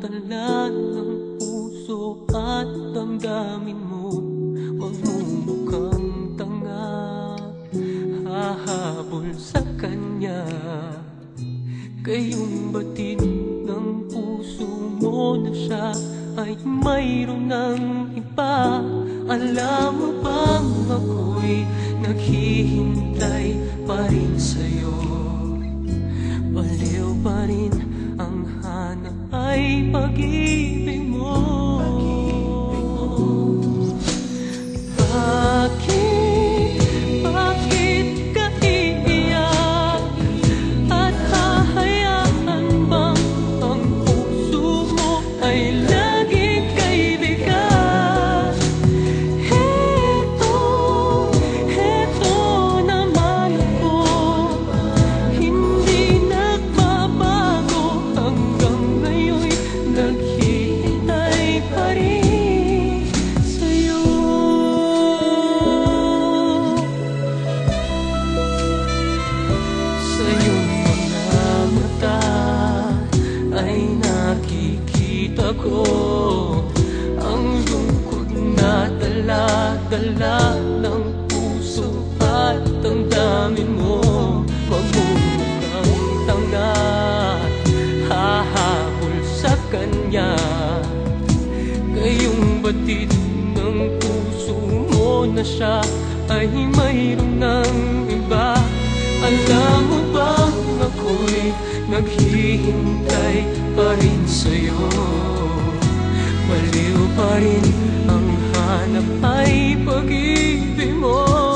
dinadala ng puso at damdamin mo. Magmumukhang tanga, hahabol sa kanya. Kayong batid ng puso mo na siya ay mayroon ng iba. Alam mo bang ako'y naghihintay pa rin sa'yo? Baliw pa rin ang hanap ay pag-ibig mo. Bakit ka iiyak? At hahayaan bang ang puso mo ay laging kaibigan? Heto naman ako, hindi nagbabago. Hanggang ngayon'y naghihintay pa rin sa'yo. Sa iyong mga mata ay nakikita ko ang lungkot na dala-dala ng puso at damdamin mo. Magmumukhang tanga, hahabol sa kanya. Kayong batid ng puso mo na siya ay mayroon ng iba. Alam mo bang ako'y naghihintay pa rin sa'yo? Baliw pa rin ang hanap ay pag-ibig mo.